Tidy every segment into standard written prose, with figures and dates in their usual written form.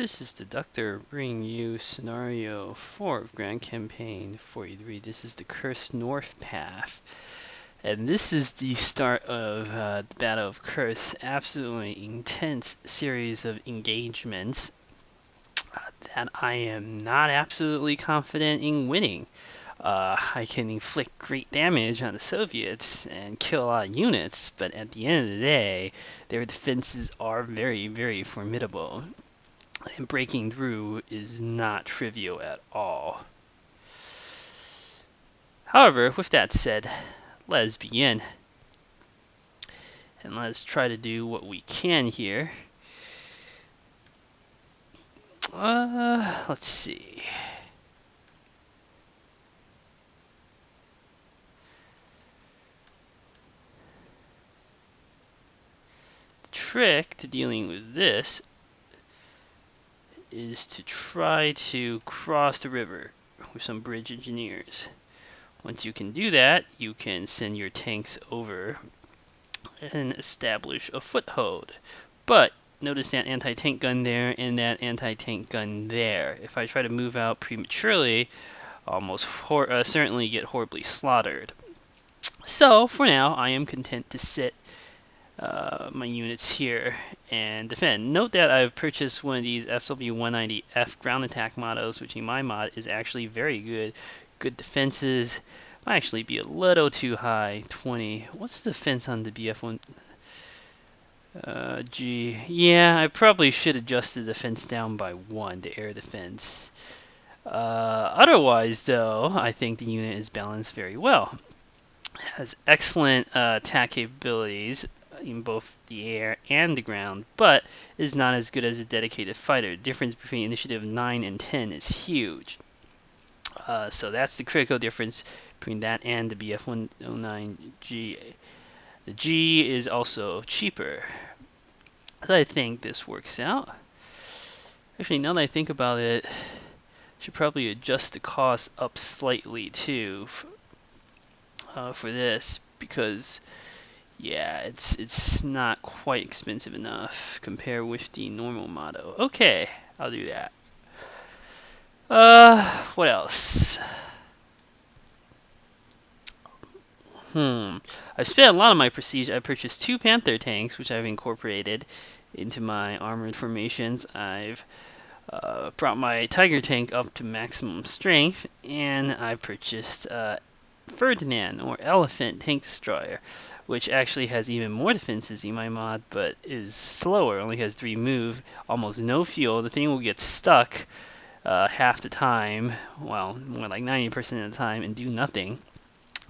This is Deducter bringing you scenario 4 of Grand Campaign 43. This is the Kursk North Path. And this is the start of the Battle of Kursk. Absolutely intense series of engagements that I am not absolutely confident in winning. I can inflict great damage on the Soviets and kill a lot of units, but at the end of the day, their defenses are very, very formidable. And breaking through is not trivial at all. However, with that said, let's begin. And let's try to do what we can here. Let's see. The trick to dealing with this is to try to cross the river with some bridge engineers. Once you can do that, you can send your tanks over and establish a foothold. But notice that anti-tank gun there and that anti-tank gun there. If I try to move out prematurely, I'll almost certainly get horribly slaughtered. So for now, I am content to sit my units here and defend. Note that I've purchased one of these FW190F ground attack models, which in my mod is actually very good. Good defenses. Might actually be a little too high. 20. What's the defense on the BF1? Yeah, I probably should adjust the defense down by 1, the air defense. Otherwise, though, I think the unit is balanced very well. It has excellent attack capabilities in both the air and the ground, but is not as good as a dedicated fighter. The difference between initiative 9 and 10 is huge. So that's the critical difference between that and the BF109G. The G is also cheaper. So I think this works out. Actually, now that I think about it, I should probably adjust the cost up slightly too for this, because yeah, it's not quite expensive enough compared with the normal model. Okay, I'll do that. What else? I've spent a lot of my prestige. I purchased 2 Panther tanks, which I've incorporated into my armored formations. I've brought my Tiger tank up to maximum strength, and I purchased Ferdinand, or Elephant tank destroyer, which actually has even more defenses in my mod, but is slower, only has 3 move, almost no fuel. The thing will get stuck half the time, well, more like 90% of the time, and do nothing,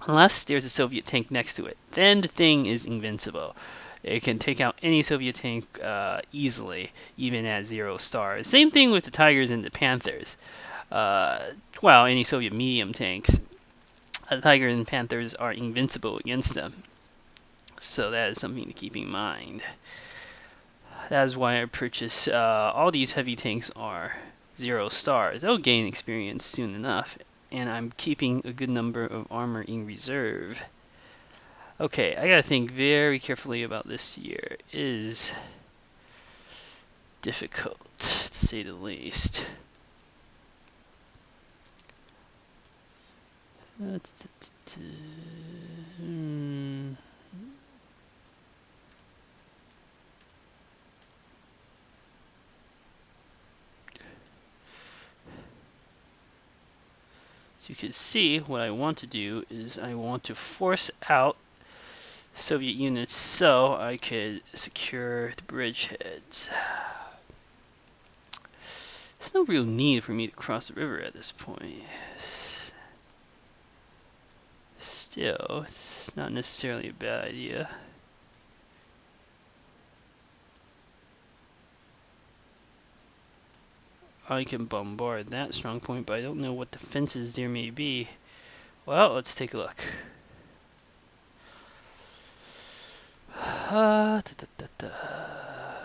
unless there's a Soviet tank next to it. Then the thing is invincible. It can take out any Soviet tank easily, even at 0 stars. Same thing with the Tigers and the Panthers. Well, any Soviet medium tanks. The Tigers and Panthers are invincible against them. So that is something to keep in mind. That is why I purchased all these heavy tanks are 0 stars. They'll gain experience soon enough. And I'm keeping a good number of armor in reserve. Okay, I gotta think very carefully about this year. It is difficult, to say the least. As you can see, what I want to do is I want to force out Soviet units so I could secure the bridgeheads. There's no real need for me to cross the river at this point. Still, it's not necessarily a bad idea. I can bombard that strong point, but I don't know what defenses there may be. Well, let's take a look.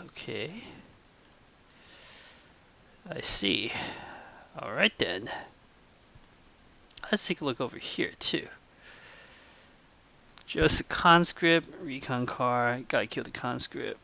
Okay. I see. Alright then. Let's take a look over here too. Just a conscript, recon car. Gotta kill the conscript.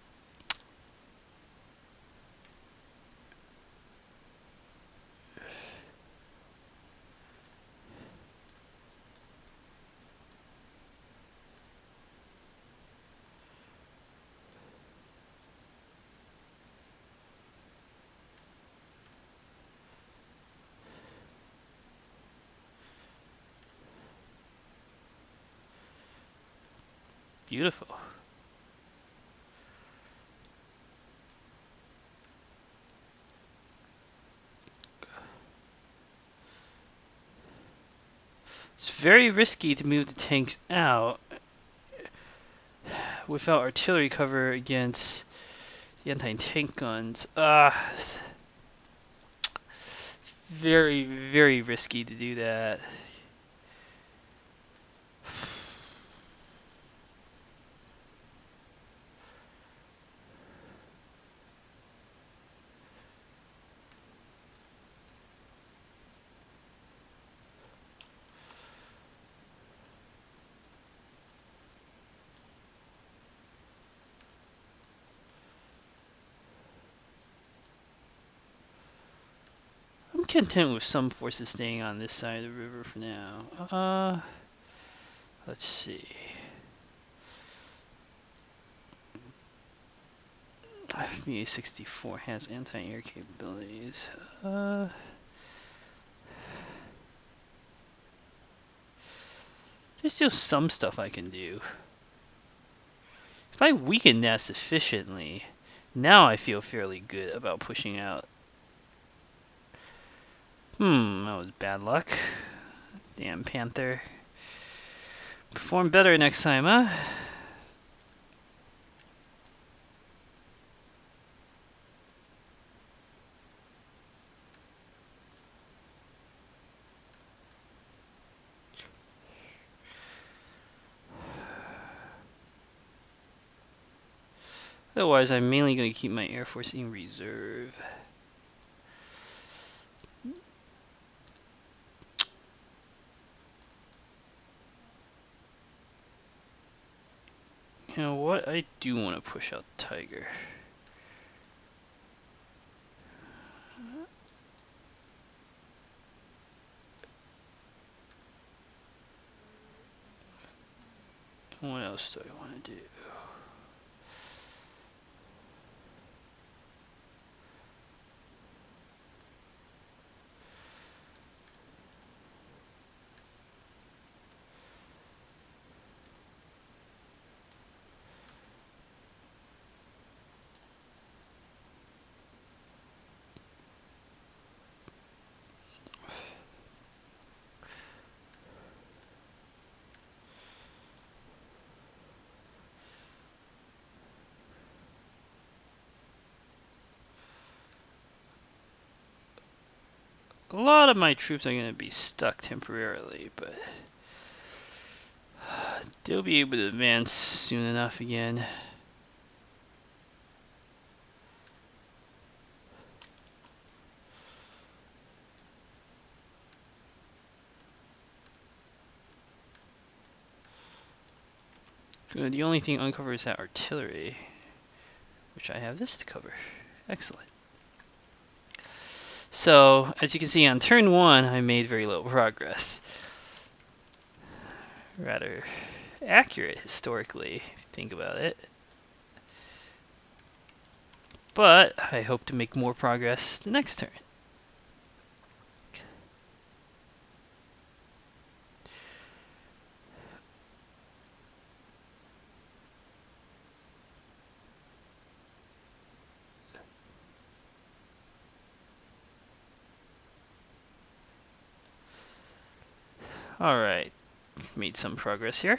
Beautiful. It's very risky to move the tanks out without artillery cover against the anti-tank guns. Very, very risky to do that. I'm content with some forces staying on this side of the river for now. Let's see. FBA-64 has anti-air capabilities. There's still some stuff I can do. If I weaken that sufficiently, now I feel fairly good about pushing out. That was bad luck. Damn Panther. Perform better next time, huh? Otherwise, I'm mainly going to keep my Air Force in reserve. You know what? I do want to push out Tiger. What else do I want to do? A lot of my troops are going to be stuck temporarily, but they'll be able to advance soon enough again. Good. The only thing uncovered is that artillery, which I have this to cover. Excellent. So, as you can see on turn 1, I made very little progress. Rather accurate historically, if you think about it. But I hope to make more progress the next turn. Alright, made some progress here.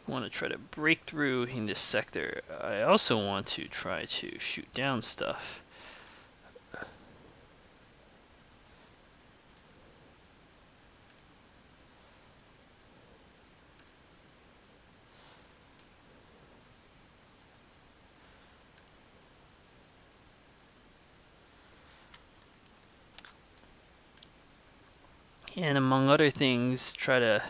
Want to try to break through in this sector. I also want to try to shoot down stuff. And among other things, try to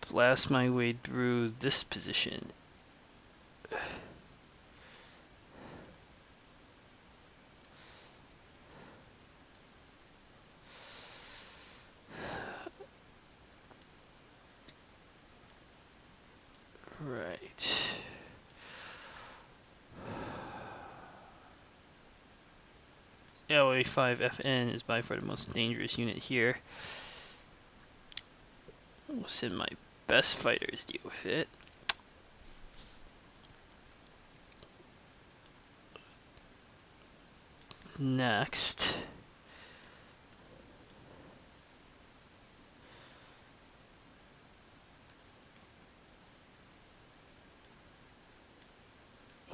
blast my way through this position. right. LA5FN is by far the most dangerous unit here. I'll send my best fighter to deal with it. Next,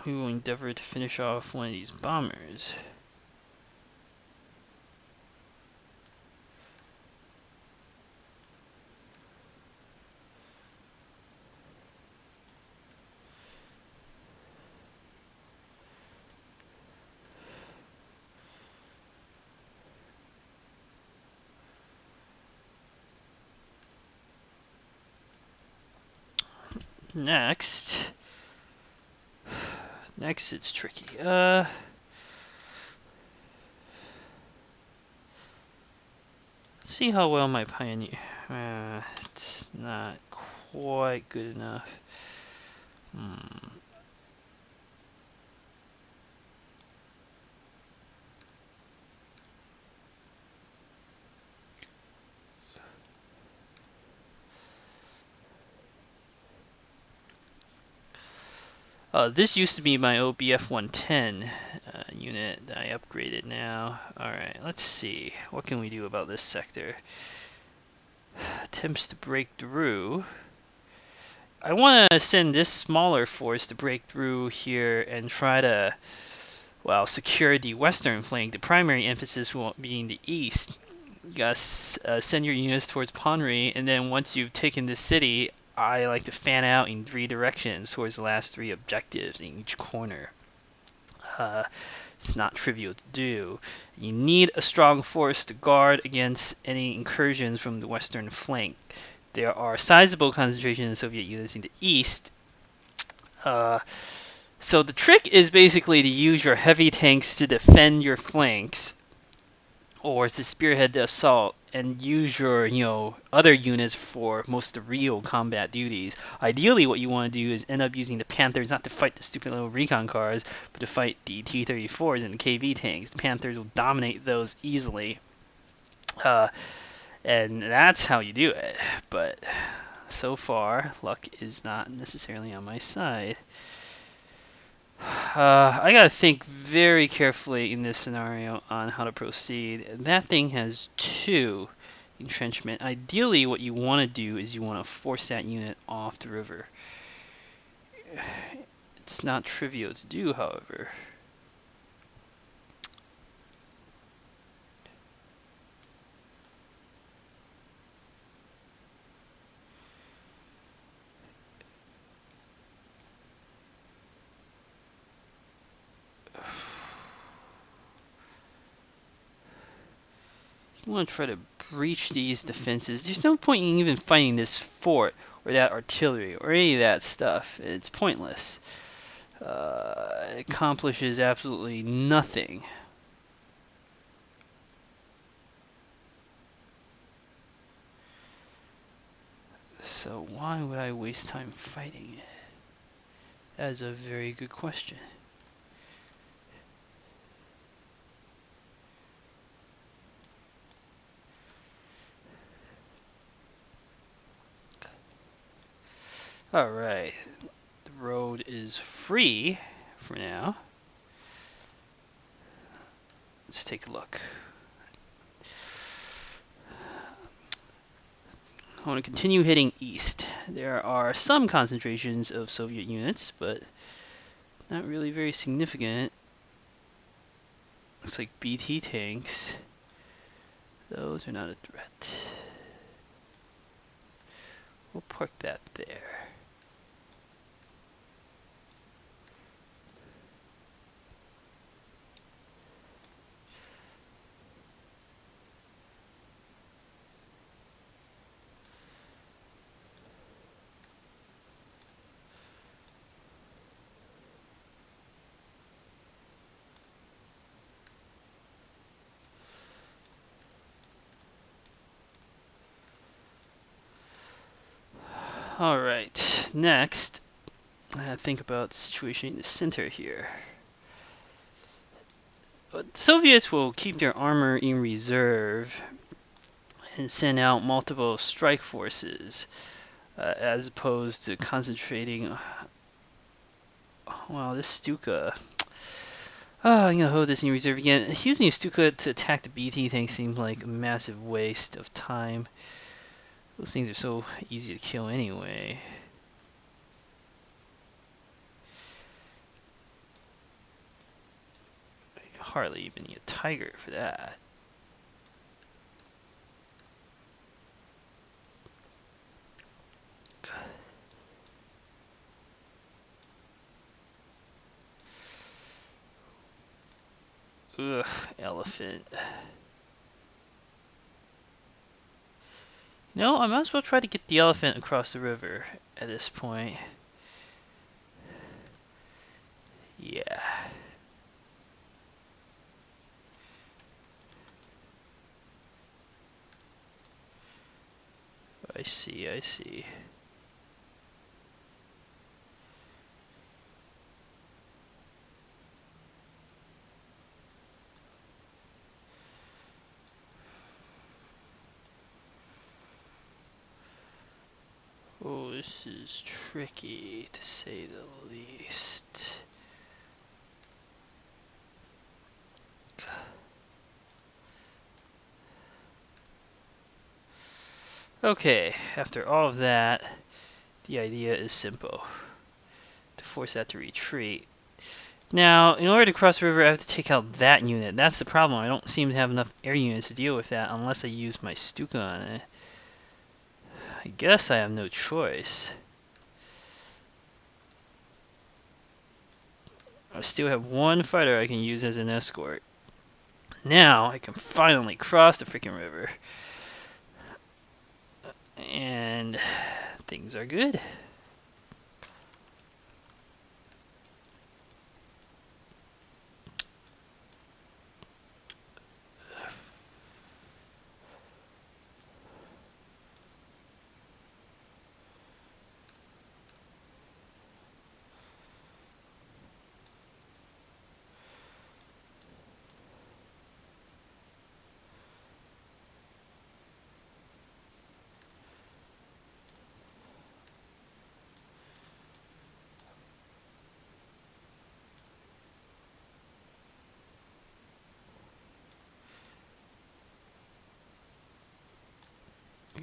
we will endeavor to finish off one of these bombers. Next, it's tricky. See how well my pioneer. It's not quite good enough. This used to be my OBF 110 unit that I upgraded now. Alright, let's see. What can we do about this sector? Attempts to break through. I want to send this smaller force to break through here and try to, well, secure the western flank. The primary emphasis being the east. You gotta send your units towards Ponyri, and then once you've taken this city, I like to fan out in 3 directions towards the last 3 objectives in each corner. It's not trivial to do. You need a strong force to guard against any incursions from the western flank. There are sizable concentrations of Soviet units in the east. So the trick is basically to use your heavy tanks to defend your flanks, or to spearhead the assault, and use your, other units for most of the real combat duties. Ideally, what you want to do is end up using the Panthers not to fight the stupid little recon cars, but to fight the T-34s and the KV tanks. The Panthers will dominate those easily. And that's how you do it. But so far, luck is not necessarily on my side. I gotta think very carefully in this scenario on how to proceed. That thing has 2 entrenchment. Ideally, what you want to do is you want to force that unit off the river. It's not trivial to do, however. You want to try to breach these defenses. There's no point in even fighting this fort or that artillery or any of that stuff. It's pointless. It accomplishes absolutely nothing. So why would I waste time fighting it? That is a very good question. Alright, the road is free for now. Let's take a look. I want to continue heading east. There are some concentrations of Soviet units, but not really very significant. Looks like BT tanks. Those are not a threat. We'll park that there. Alright, next, think about the situation in the center here. The Soviets will keep their armor in reserve and send out multiple strike forces, as opposed to concentrating. Wow, this Stuka. Oh, I'm gonna hold this in reserve again. Using a Stuka to attack the BT tank seems like a massive waste of time. Those things are so easy to kill anyway. Hardly even need a Tiger for that. Ugh, elephant. No, I might as well try to get the elephant across the river at this point. Yeah. I see, I see. Oh, this is tricky, to say the least. Okay, after all of that, the idea is simple. To force that to retreat. Now, in order to cross the river, I have to take out that unit. That's the problem. I don't seem to have enough air units to deal with that unless I use my Stuka on it. I guess I have no choice. I still have one fighter I can use as an escort. Now, I can finally cross the freaking river. And things are good.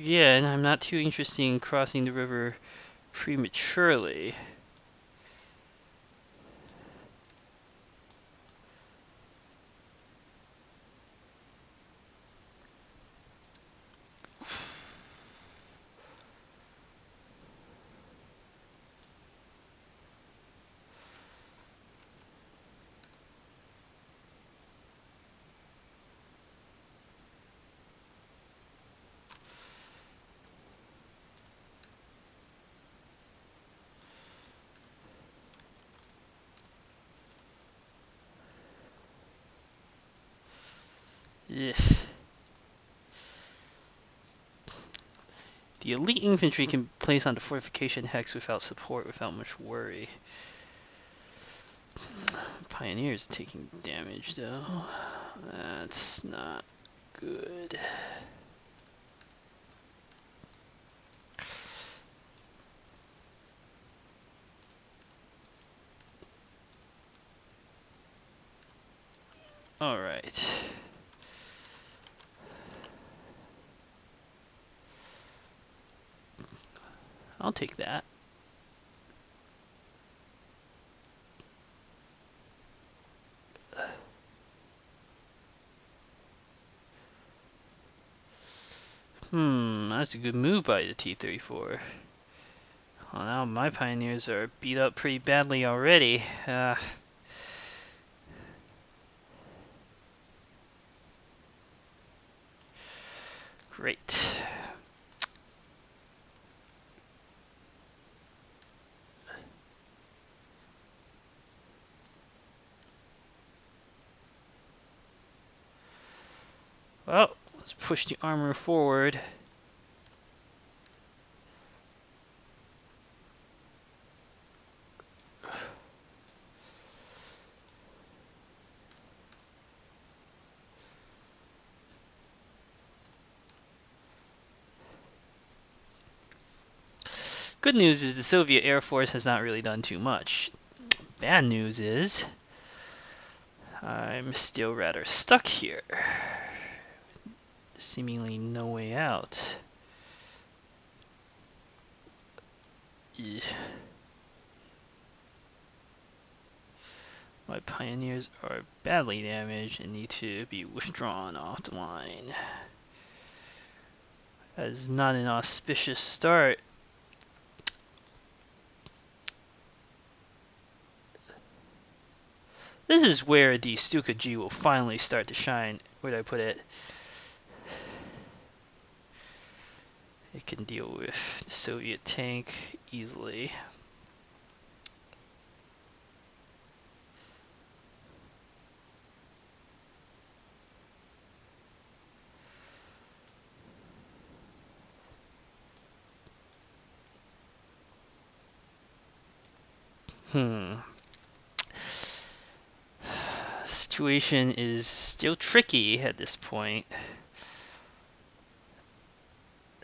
Yeah, and I'm not too interested in crossing the river prematurely. Ugh. The elite infantry can place on the fortification hex without support, without much worry. Pioneers taking damage though. That's not good. Alright. I'll take that. That's a good move by the T-34. Well, now my pioneers are beat up pretty badly already. Great. Well, let's push the armor forward. Good news is the Soviet Air Force has not really done too much. Bad news is I'm still rather stuck here. Seemingly no way out. Ugh. My pioneers are badly damaged and need to be withdrawn off the line. That is not an auspicious start. This is where the StuG will finally start to shine. Where did I put it? It can deal with the Soviet tank easily. Situation is still tricky at this point.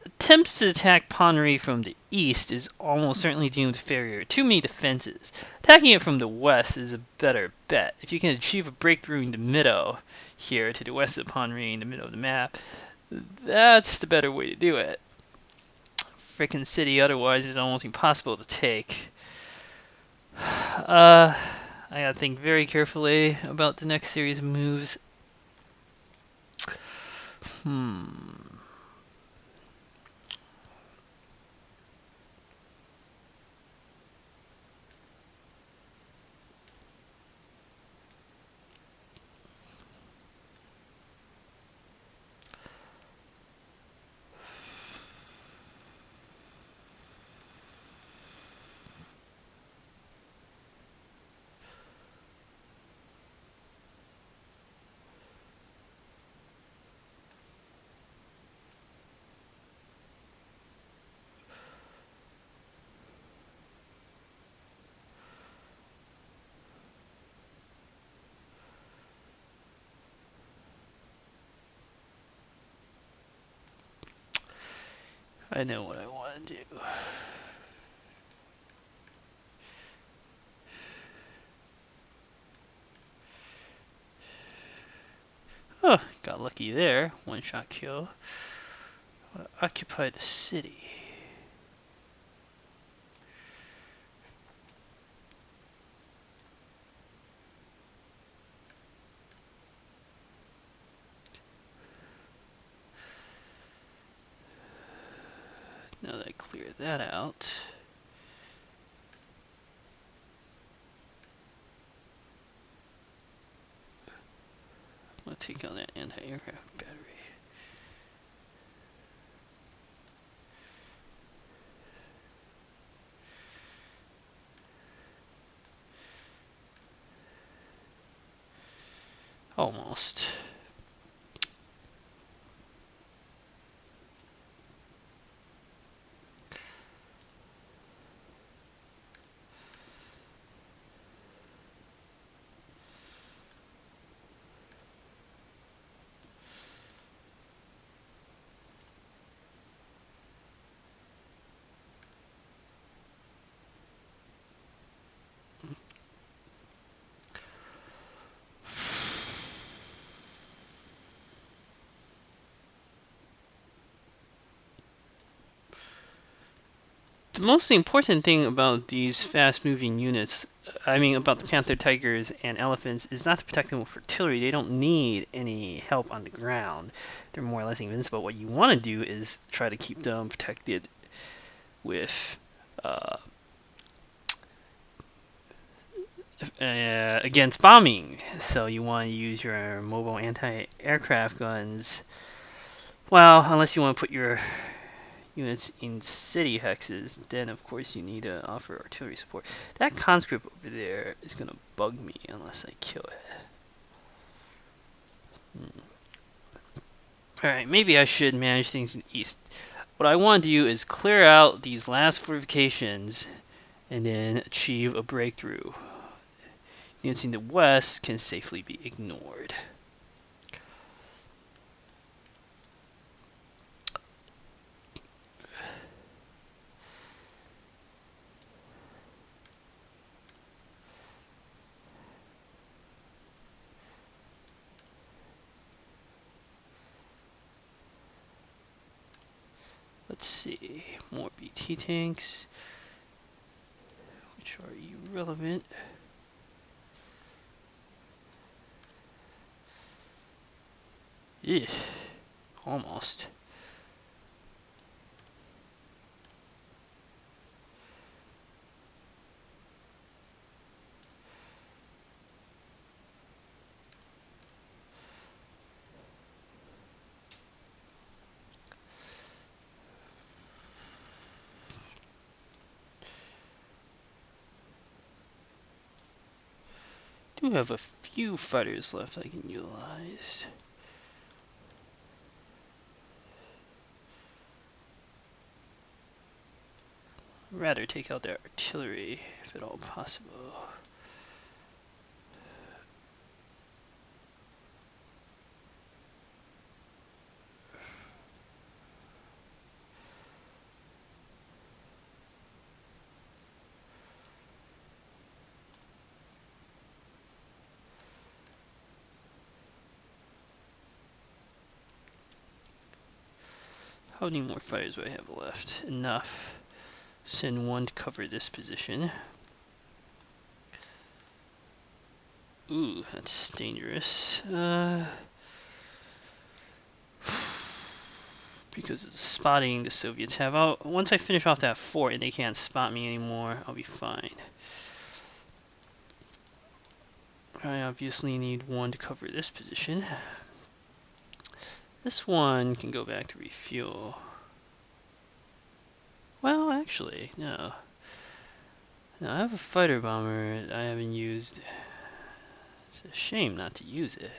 Attempts to attack Ponyri from the east is almost certainly doomed to failure. Too many defenses. Attacking it from the west is a better bet. If you can achieve a breakthrough in the middle, here to the west of Ponyri in the middle of the map, that's the better way to do it. Frickin' city otherwise is almost impossible to take. I gotta think very carefully about the next series of moves. I know what I want to do. Oh, got lucky there. One shot kill. Occupy the city. Now that I clear that out. I'm gonna take out that anti-aircraft battery. Almost. The most important thing about these fast-moving units, I mean about the Panther Tigers and Elephants, is not to protect them with artillery. They don't need any help on the ground. They're more or less invincible. What you want to do is try to keep them protected with against bombing. So you want to use your mobile anti-aircraft guns. Well, unless you want to put your units in city hexes, then of course you need to offer artillery support. That conscript over there is gonna bug me unless I kill it. Alright, maybe I should manage things in the east. What I want to do is clear out these last fortifications and then achieve a breakthrough. Units in the west can safely be ignored. Let's see, more BT tanks, which are irrelevant. Ugh, almost. Do have a few fighters left I can utilize. I'd rather take out their artillery if at all possible. How many more fighters do I have left? Enough. Send one to cover this position. Ooh, that's dangerous. Because of the spotting the Soviets have. Once I finish off that fort and they can't spot me anymore, I'll be fine. I obviously need one to cover this position. This one can go back to refuel. Well, actually, no. Now, I have a fighter bomber I haven't used. It's a shame not to use it.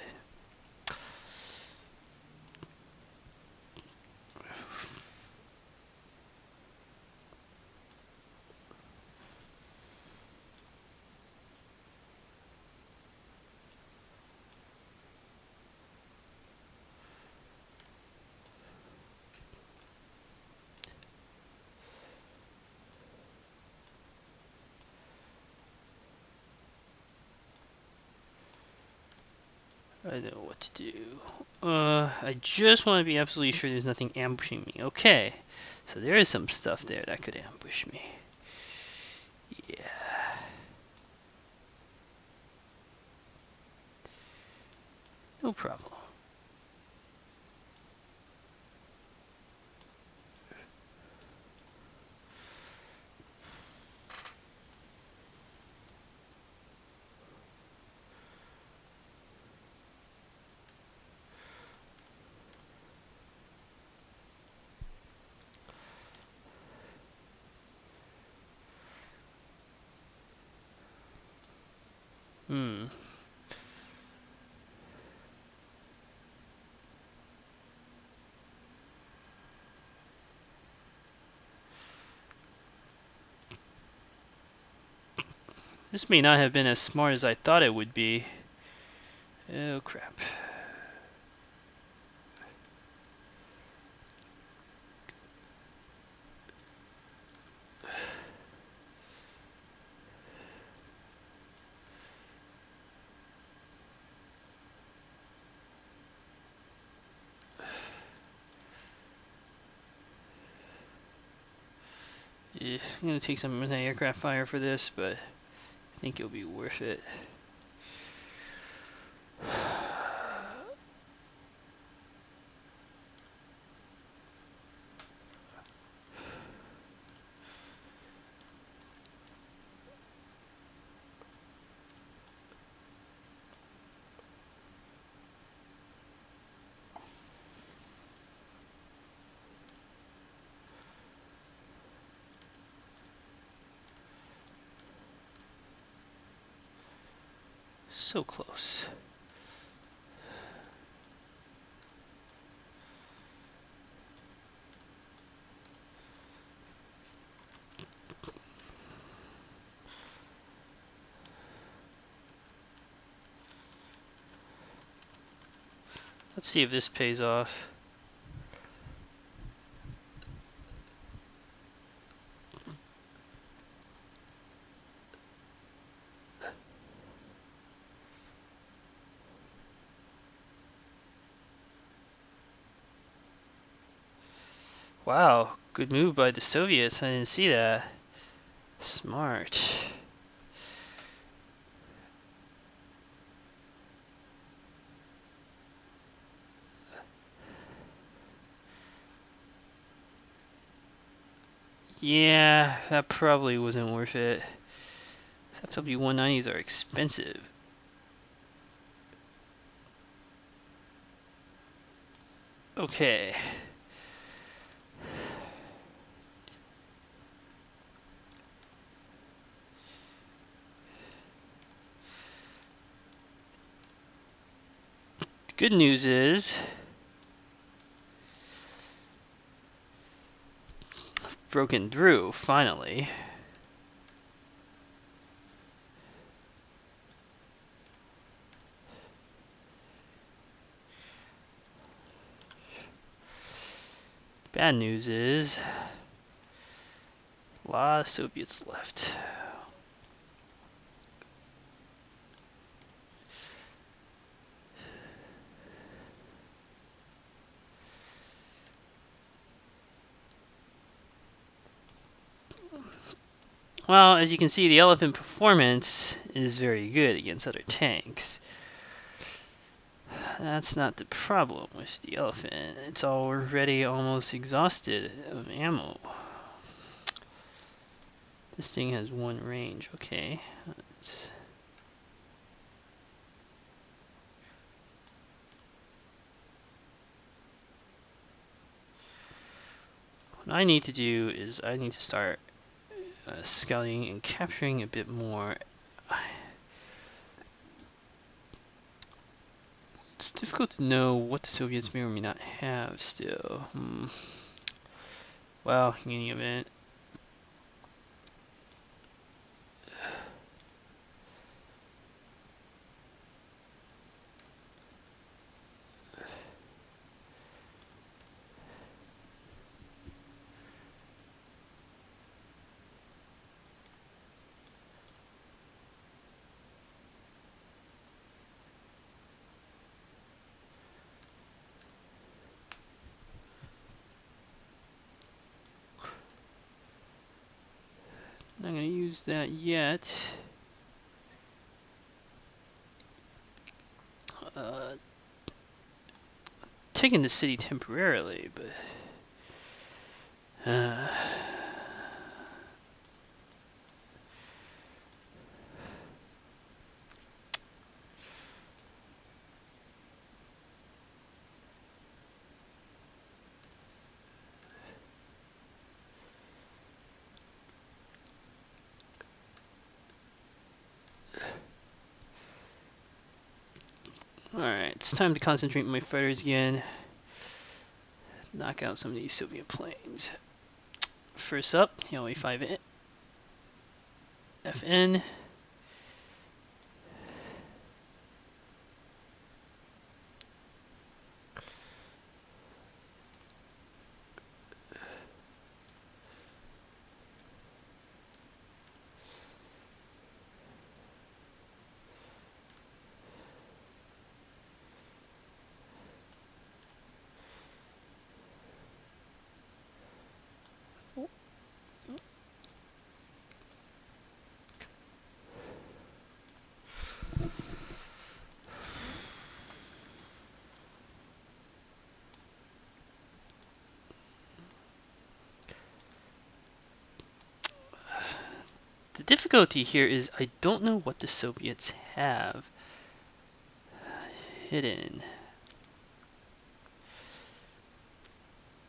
I know what to do. I just want to be absolutely sure there's nothing ambushing me. Okay, so there is some stuff there that could ambush me. Yeah. No problem. This may not have been as smart as I thought it would be. Oh, crap. Yeah, I'm gonna take some anti-aircraft fire for this, but I think it'll be worth it. So close. Let's see if this pays off. Wow, Good move by the Soviets. I didn't see that. Smart. Yeah, that probably wasn't worth it. StuG IIIs are expensive. Okay. Good news is broken through finally. Bad news is a lot of Soviets left. Well, as you can see, the elephant performance is very good against other tanks. That's not the problem with the elephant. It's already almost exhausted of ammo. This thing has one range. Okay. What I need to do is I need to start scouting and capturing a bit more. It's difficult to know what the Soviets may or may not have still. Well, in any event. Not going to use that yet. Taking the city temporarily, but alright, it's time to concentrate on my fighters again. Knock out some of these Soviet planes. First up, the LA5 FN. The difficulty here is I don't know what the Soviets have hidden.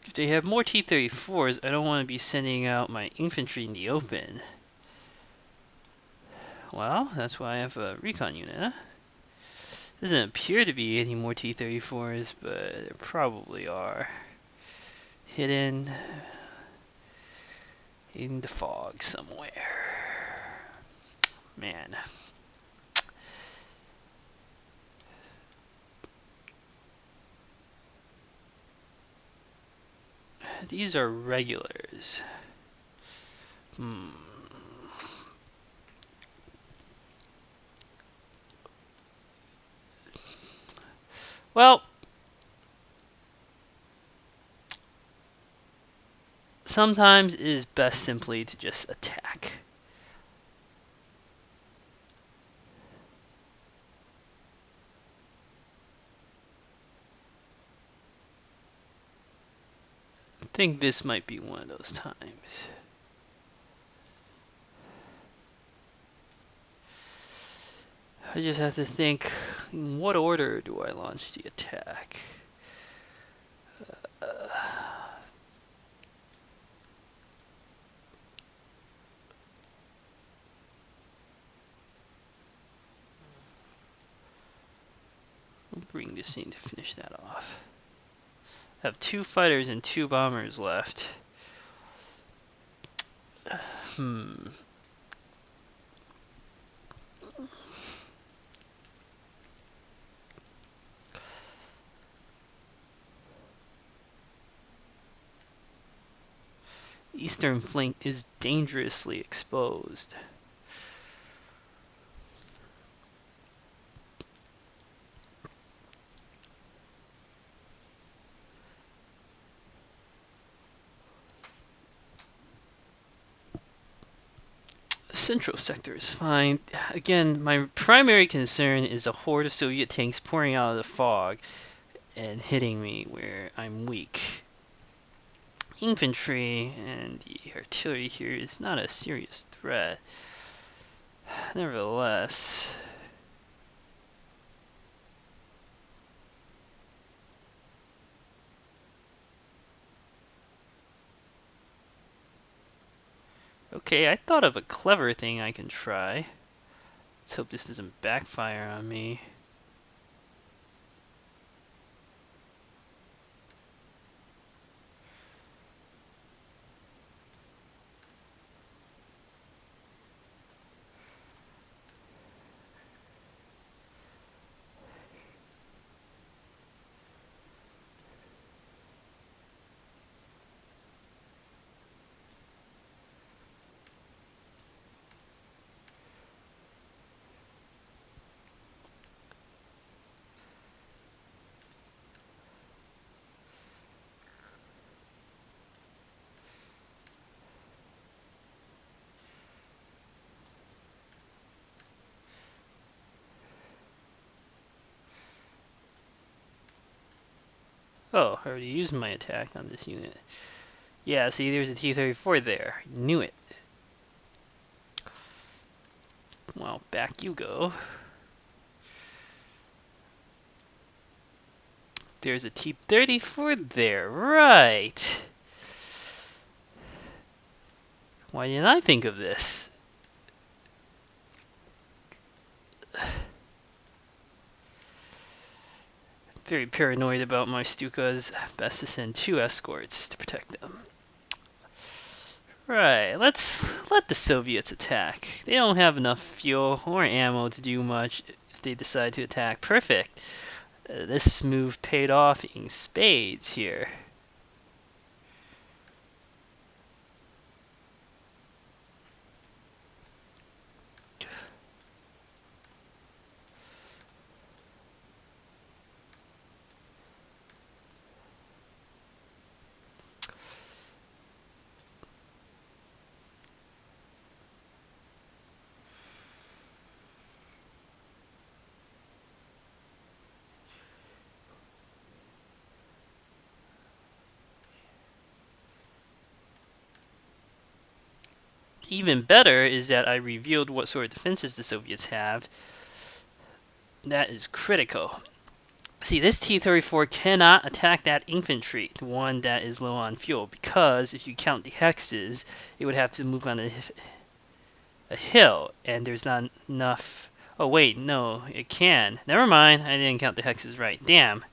If they have more T-34s, I don't want to be sending out my infantry in the open. Well, that's why I have a recon unit, huh? Doesn't appear to be any more T-34s, but there probably are. Hidden in the fog somewhere. Man. These are regulars. sometimes it is best simply to just attack. I think this might be one of those times. I just have to think, in what order do I launch the attack? I'll bring this in to finish that off. I have 2 fighters and 2 bombers left. Eastern flank is dangerously exposed. Central sector is fine. Again, my primary concern is a horde of Soviet tanks pouring out of the fog and hitting me where I'm weak. Infantry and the artillery here is not a serious threat. Nevertheless, okay, I thought of a clever thing I can try. Let's hope this doesn't backfire on me. Oh, I already used my attack on this unit. Yeah, see, there's a T-34 there. Knew it. Well, back you go. There's a T-34 there, right. Why didn't I think of this? Very paranoid about my Stukas. Best to send 2 escorts to protect them. Right, let's let the Soviets attack. They don't have enough fuel or ammo to do much if they decide to attack. Perfect. This move paid off in spades here. Even better is that I revealed what sort of defenses the Soviets have. That is critical. See, this T-34 cannot attack that infantry, the one that is low on fuel, because if you count the hexes, it would have to move on a hill, and there's not enough. Oh wait, no, it can. Never mind, I didn't count the hexes right. Damn.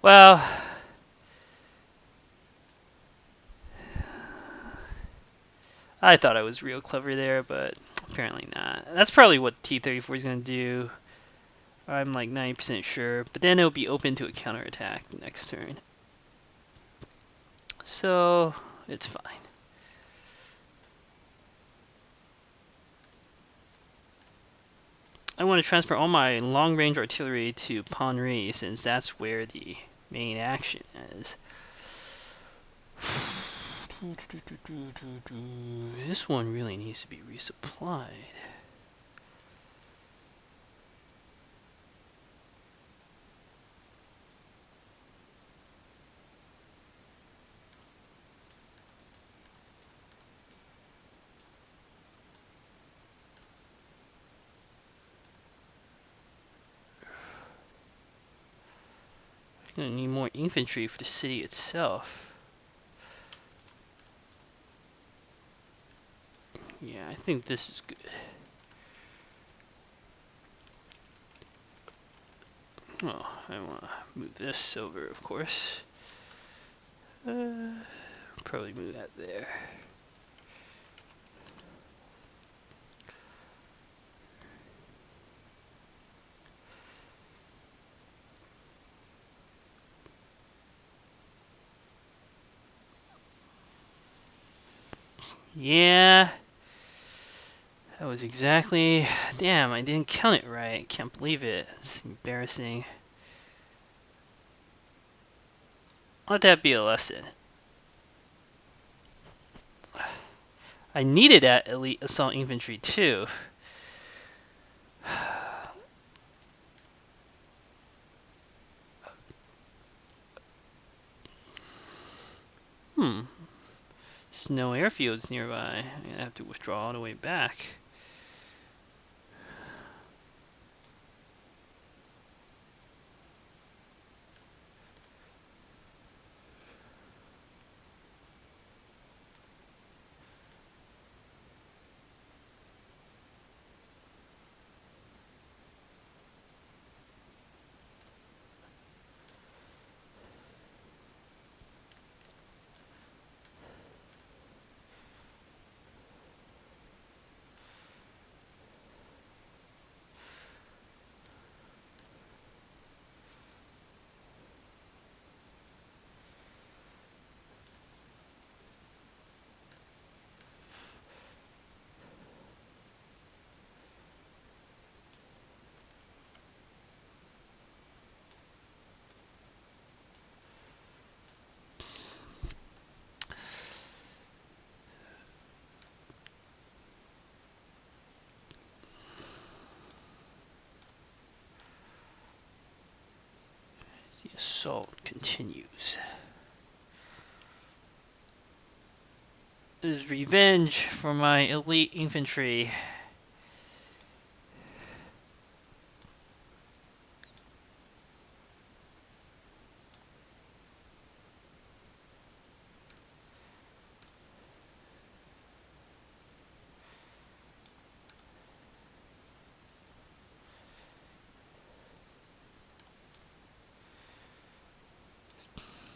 Well, I thought I was real clever there, but apparently not. That's probably what T-34 is going to do. I'm like 90% sure, but then it'll be open to a counterattack next turn. So, it's fine. I want to transfer all my long-range artillery to Ponyri, since that's where the main action is. This one really needs to be resupplied. Gonna need more infantry for the city itself. Yeah, I think this is good. Oh, I want to move this over, of course. Probably move that there. Yeah. That was exactly... Damn, I didn't count it right. Can't believe it. It's embarrassing. Let that be a lesson. I needed that elite assault infantry too. There's no airfields nearby. I'm gonna have to withdraw all the way back. The assault continues. This is revenge for my elite infantry.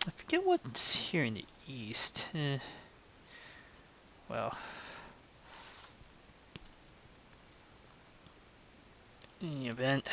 I forget what's here in the east. Well, in the event.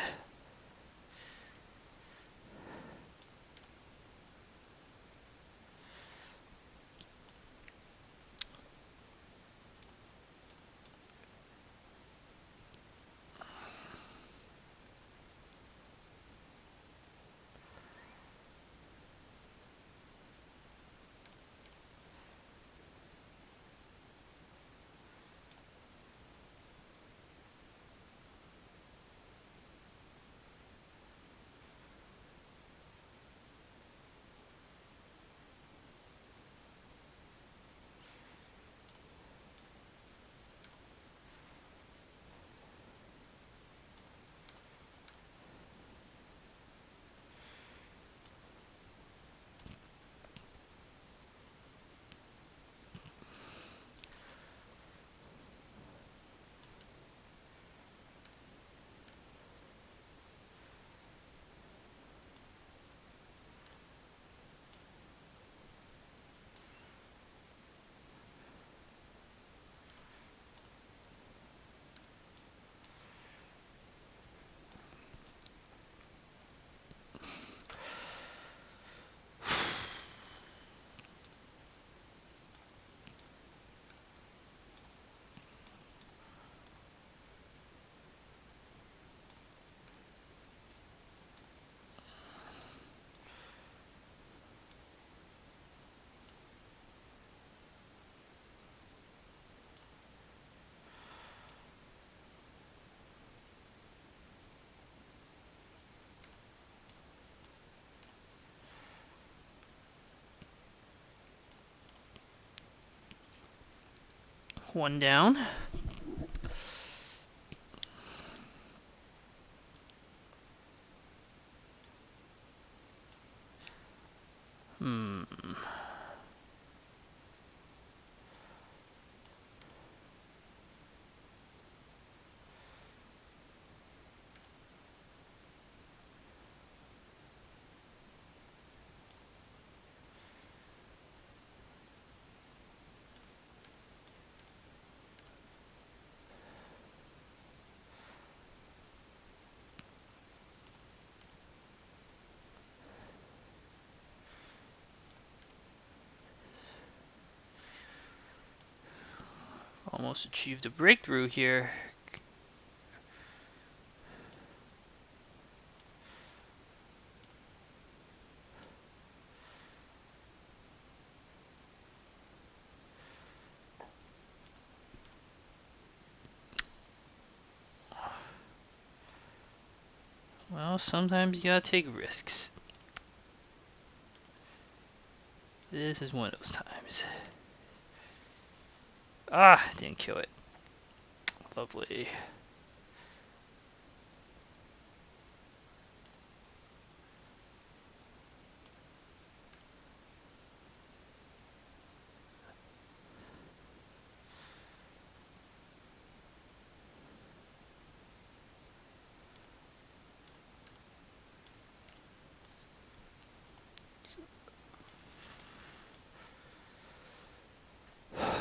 One down. Almost achieved a breakthrough here. Well, sometimes you gotta take risks. This is one of those times. Ah, didn't kill it. Lovely.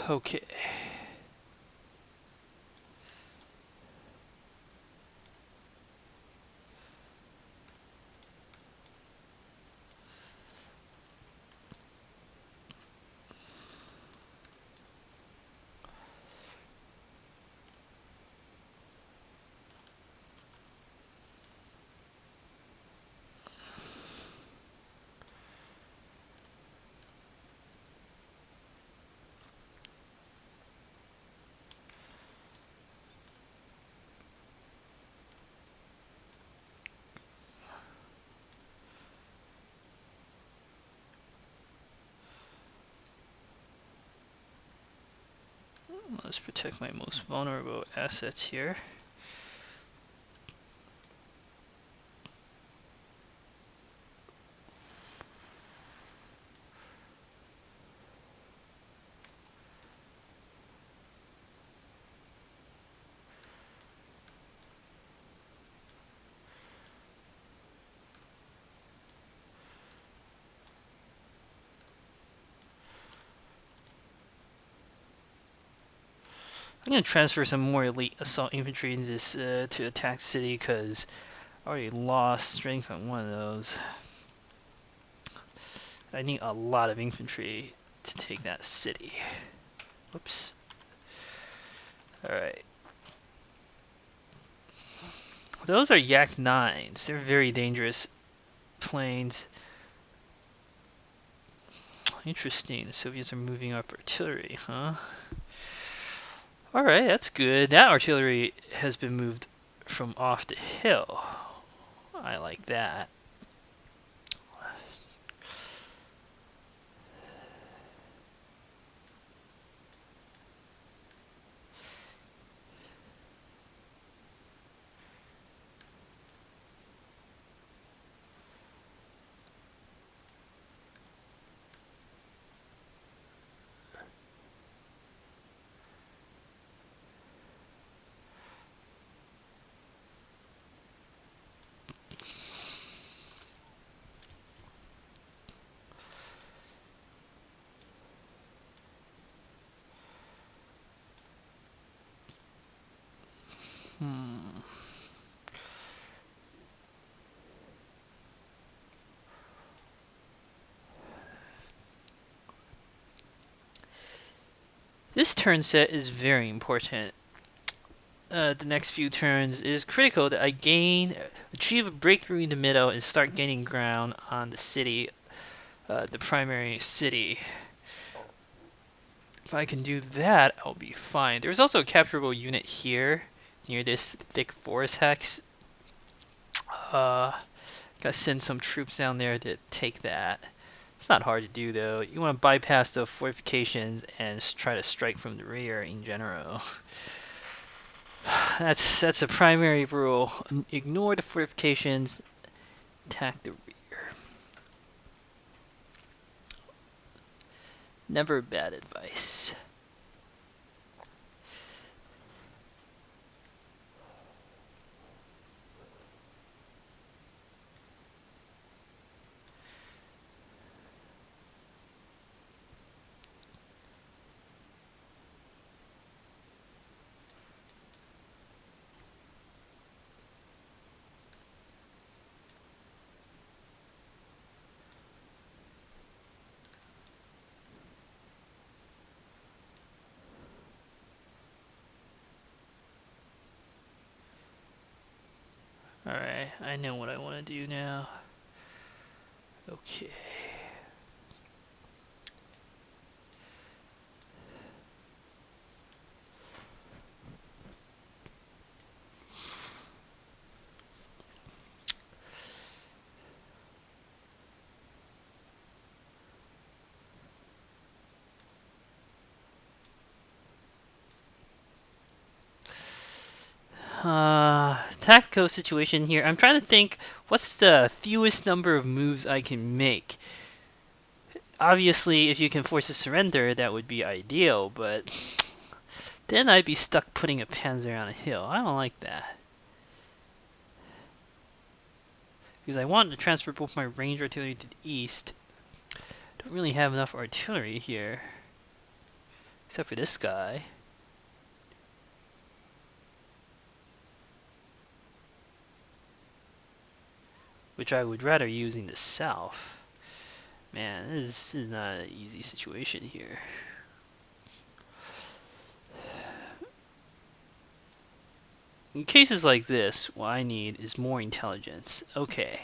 Okay. Let's protect my most vulnerable assets here. I'm gonna transfer some more elite assault infantry in this to attack city because I already lost strength on one of those. I need a lot of infantry to take that city. Whoops. Alright. Those are Yak 9s. They're very dangerous planes. Interesting. The Soviets are moving up artillery, huh? Alright, that's good. That artillery has been moved from off the hill. I like that. This turn set is very important. The next few turns is critical that I achieve a breakthrough in the middle and start gaining ground on the city, the primary city. If I can do that, I'll be fine. There's also a capturable unit here near this thick forest hex. Gotta send some troops down there to take that. It's not hard to do though. You want to bypass the fortifications and try to strike from the rear in general. That's a primary rule. Ignore the fortifications, attack the rear. Never bad advice. Alright, I know what I want to do now. Okay. Tactical situation here. I'm trying to think what's the fewest number of moves I can make. Obviously, if you can force a surrender, that would be ideal, but then I'd be stuck putting a panzer on a hill. I don't like that. Because I want to transfer both my range artillery to the east. Don't really have enough artillery here. Except for this guy. Which I would rather use in the south. Man, this is not an easy situation here. In cases like this, what I need is more intelligence. Okay.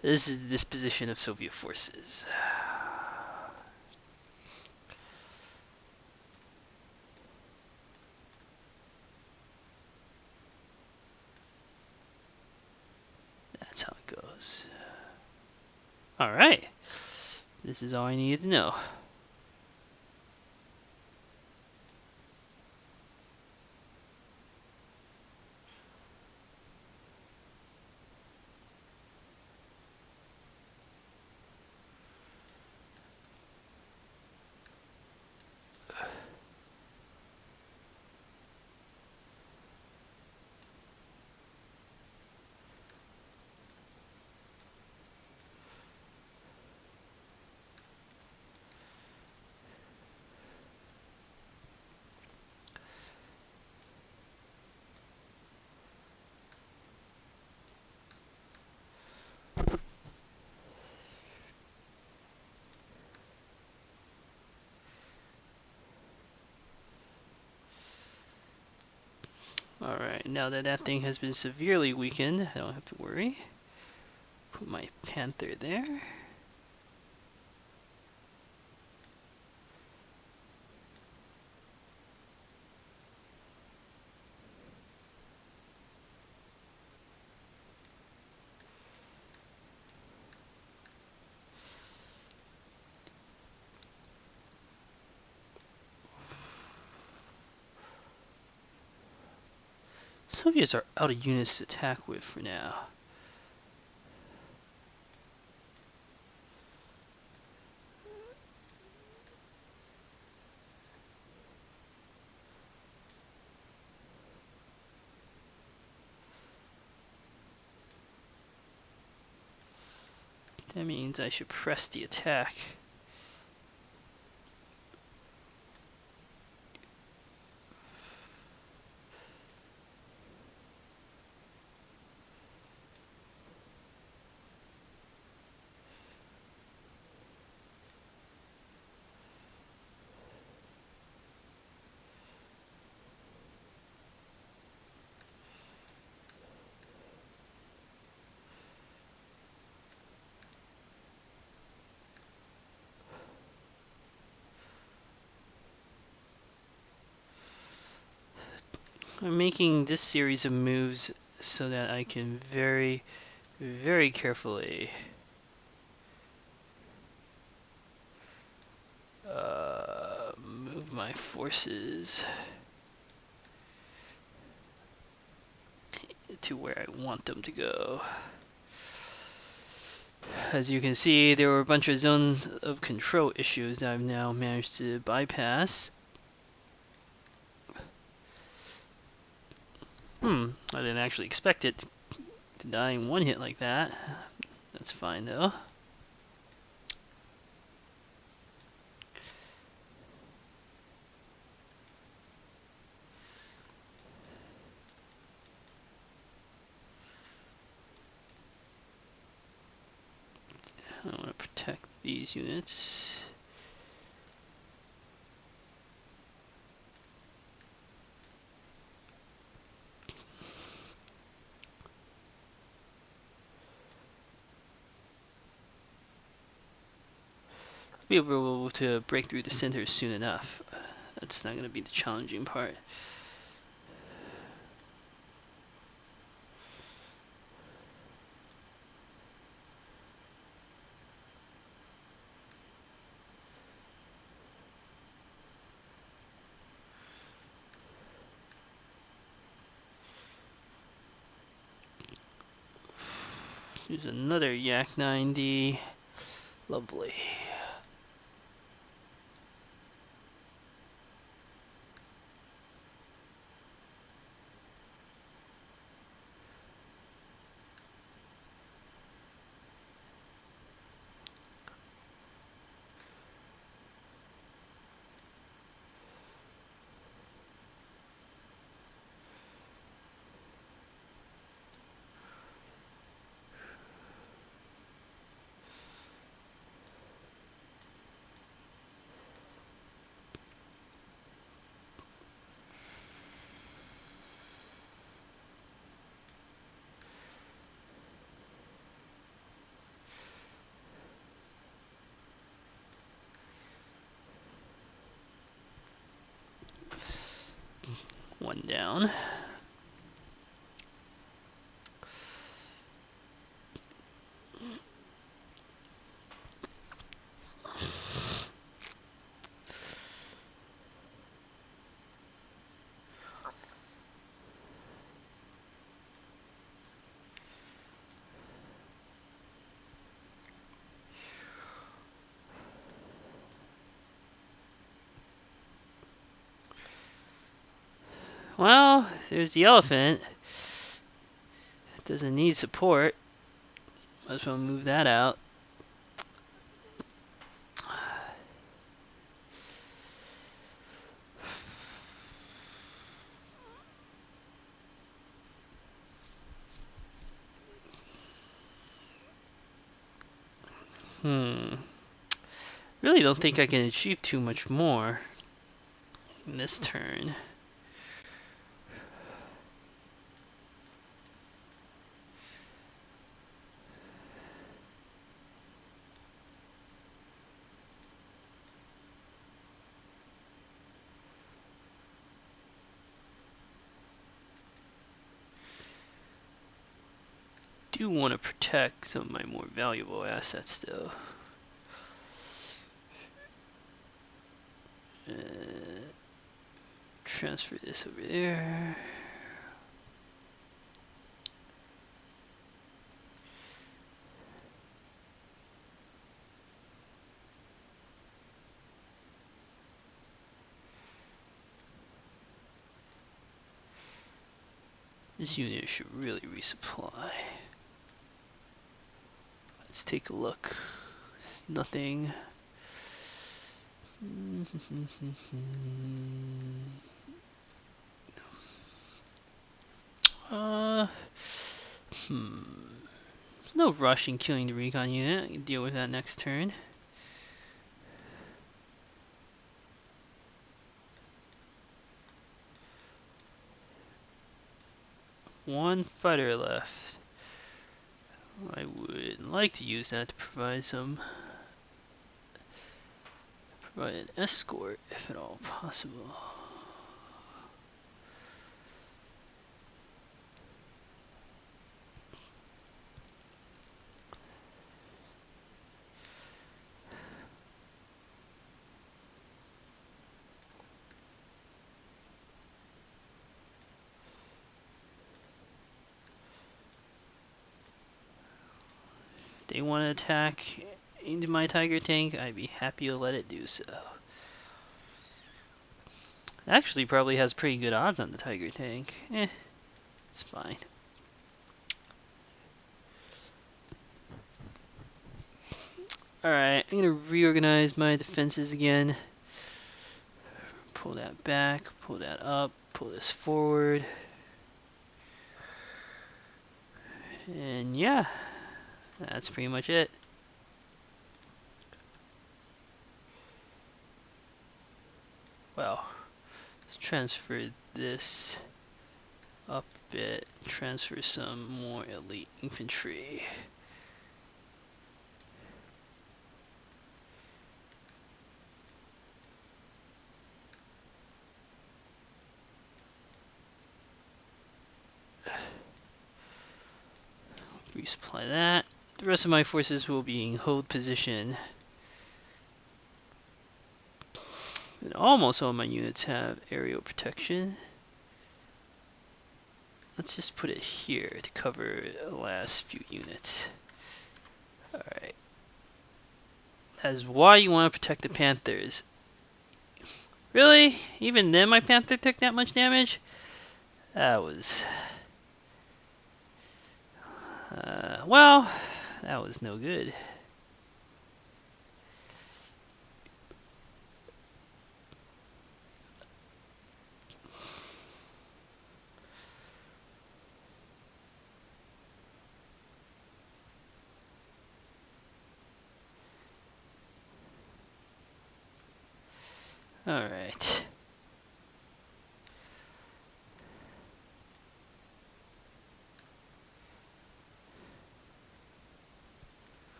This is the disposition of Soviet forces. That's how it goes. Alright. This is all I needed to know. Alright, now that that thing has been severely weakened, I don't have to worry. Put my Panther there. Soviets are out of units to attack with for now. That means I should press the attack. I'm making this series of moves so that I can very carefully move my forces to where I want them to go. As you can see, there were a bunch of zones of control issues that I've now managed to bypass. I didn't actually expect it to die in one hit like that. That's fine though. I want to protect these units. I'll be able to break through the center soon enough. That's not going to be the challenging part. Here's another Yak 90. Lovely. One down. Well, there's the elephant. It doesn't need support. Might as well move that out. Really don't think I can achieve too much more in this turn. Do want to protect some of my more valuable assets though. Transfer this over there. This unit should really resupply. Let's take a look. There's nothing. There's no rush in killing the recon unit. I can deal with that next turn. One fighter left. I would like to use that to provide an escort, if at all possible. they want to attack into my Tiger tank, I'd be happy to let it do so. Actually, probably has pretty good odds on the Tiger tank. It's fine. Alright, I'm gonna reorganize my defenses again. Pull that back, pull that up, pull this forward. And yeah, that's pretty much it. Well, let's transfer this up a bit, transfer some more elite infantry. Resupply that. The rest of my forces will be in hold position. And almost all my units have aerial protection. Let's just put it here to cover the last few units. Alright. That is why you want to protect the Panthers. Really? Even then my Panther took that much damage? That was... well, that was no good. Alright.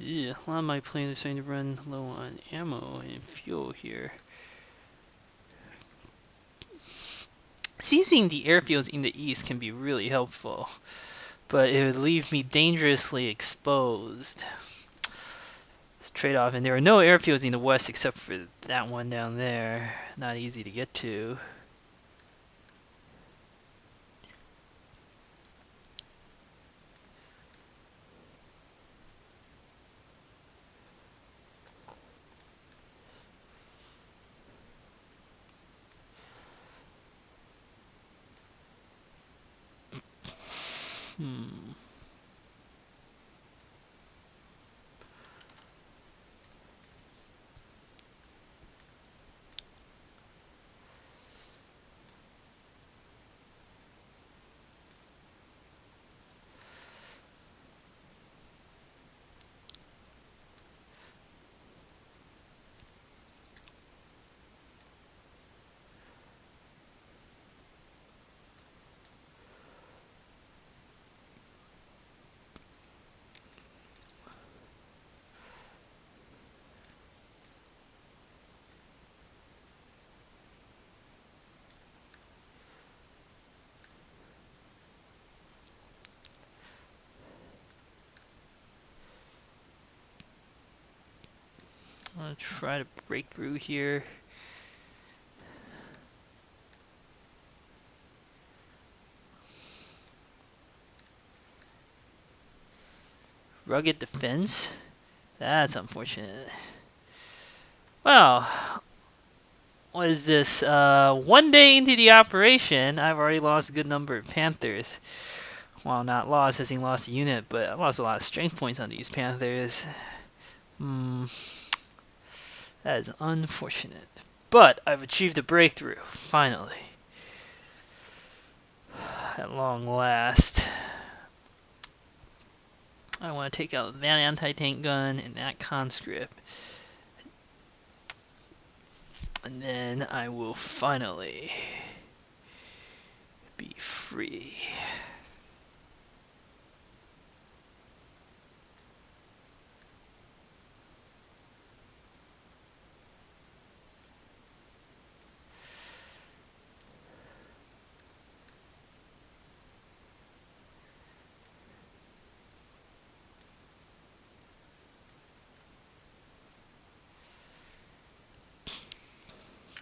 Yeah, a lot of my planes are starting to run low on ammo and fuel here. Seizing the airfields in the east can be really helpful, but it would leave me dangerously exposed. It's a trade-off, and there are no airfields in the west except for that one down there. Not easy to get to. I'm gonna try to break through here. Rugged defense? That's unfortunate. Well, what is this? 1 day into the operation, I've already lost a good number of Panthers. Well, not lost as in lost a unit, but I lost a lot of strength points on these Panthers. That is unfortunate. But I've achieved a breakthrough, finally. At long last. I want to take out that anti-tank gun and that conscript. And then I will finally be free.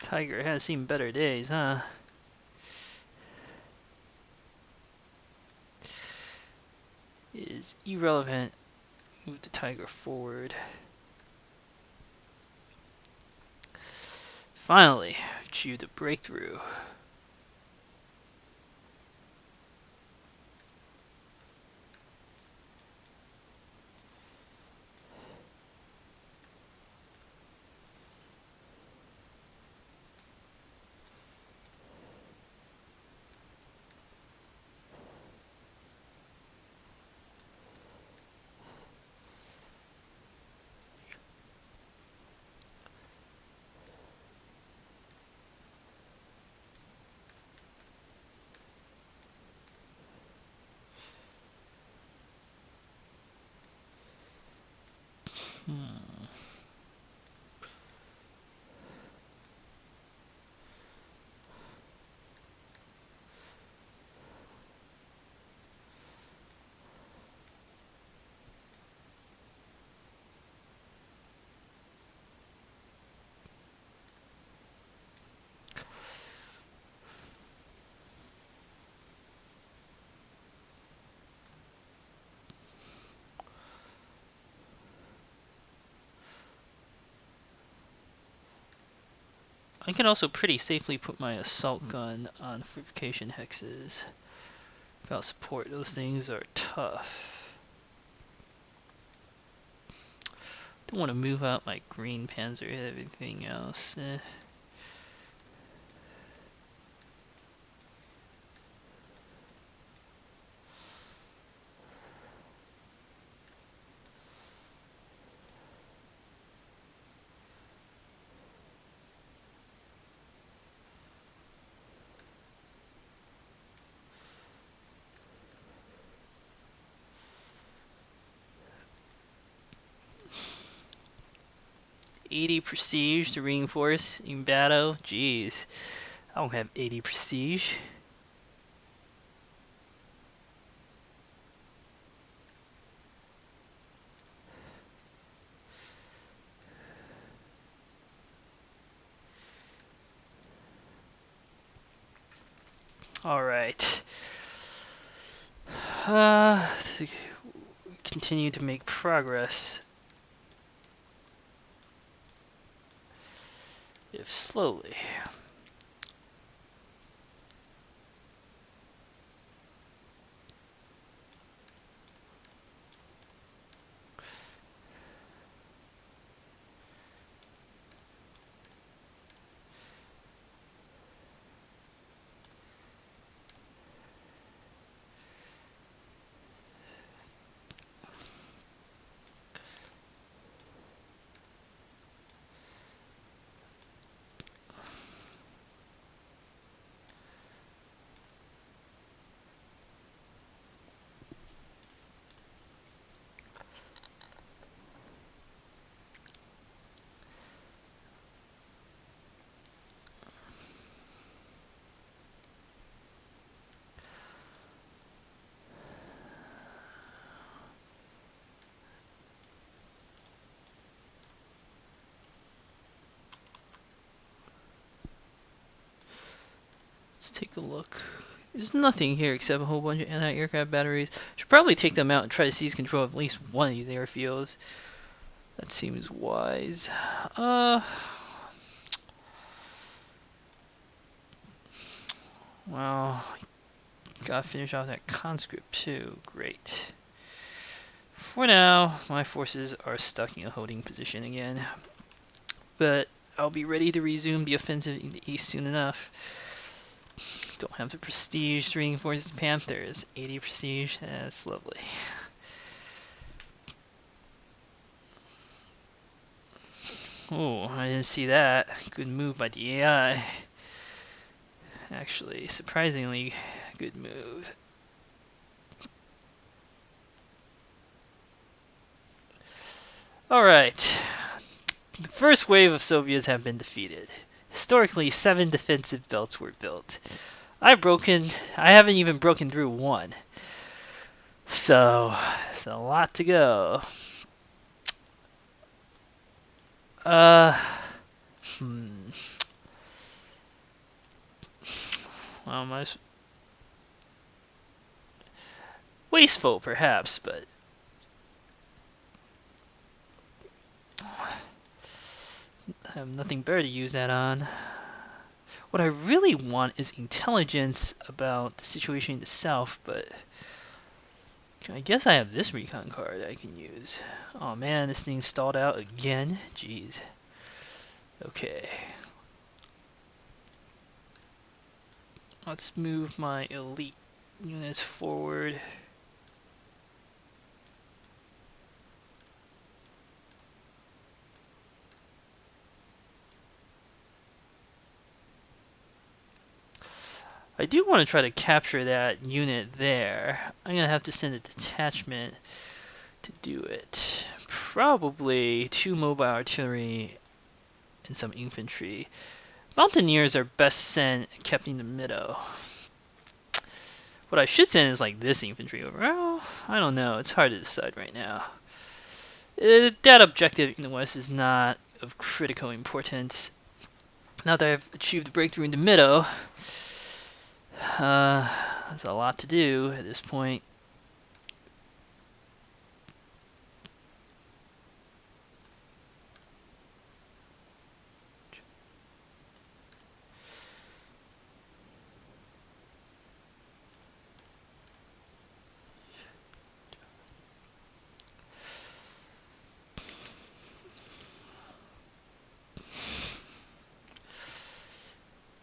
Tiger has seen better days, huh? Is irrelevant. Move the Tiger forward. Finally, achieved a breakthrough. I can also pretty safely put my assault gun on fortification hexes. Without support, those things are tough. Don't want to move out my green panzer, everything else. $80 prestige to reinforce in battle. Jeez, I don't have 80 prestige. All right. Continue to make progress. If slowly. Let's take a look. There's nothing here except a whole bunch of anti-aircraft batteries. Should probably take them out and try to seize control of at least one of these airfields. That seems wise. Well, gotta finish off that conscript too. Great. For now, my forces are stuck in a holding position again. But I'll be ready to resume the offensive in the east soon enough. Don't have the prestige to reinforce the Panthers. 80 prestige, that's lovely. Oh, I didn't see that. Good move by the AI. Actually, surprisingly good move. Alright. The first wave of Soviets have been defeated. Historically, 7 defensive belts were built. I haven't even broken through one. So, it's a lot to go. Wasteful, perhaps, but I have nothing better to use that on. What I really want is intelligence about the situation in the south, but I guess I have this recon card I can use. Oh man, this thing stalled out again. Jeez. Okay. Let's move my elite units forward. I do want to try to capture that unit there. I'm going to have to send a detachment to do it. Probably 2 mobile artillery and some infantry. Mountaineers are best kept in the middle. What I should send is like this infantry over. Well, I don't know. It's hard to decide right now. That objective in the west is not of critical importance. Now that I've achieved a breakthrough in the middle, there's a lot to do at this point.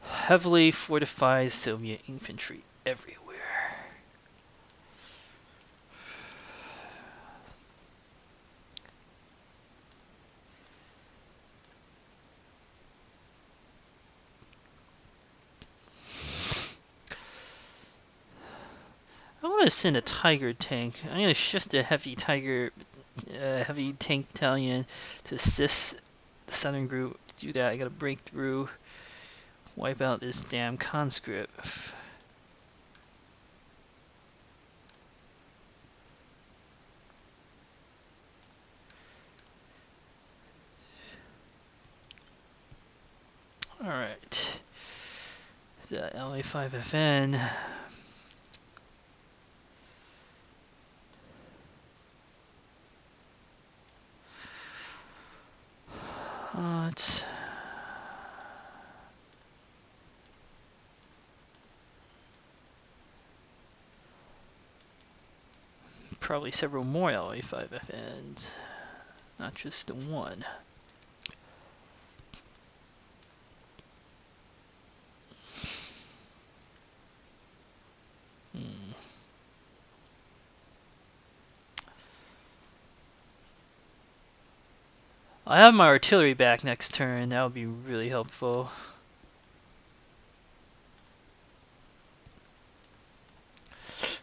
Heavily fortified Soviet infantry everywhere. I want to send a Tiger tank. I'm going to shift a heavy heavy tank battalion to assist the southern group. To do that, I got to break through, wipe out this damn conscript. Alright. The LA5FN. It's probably several more LA5FNs, not just the one. I have my artillery back next turn. That would be really helpful.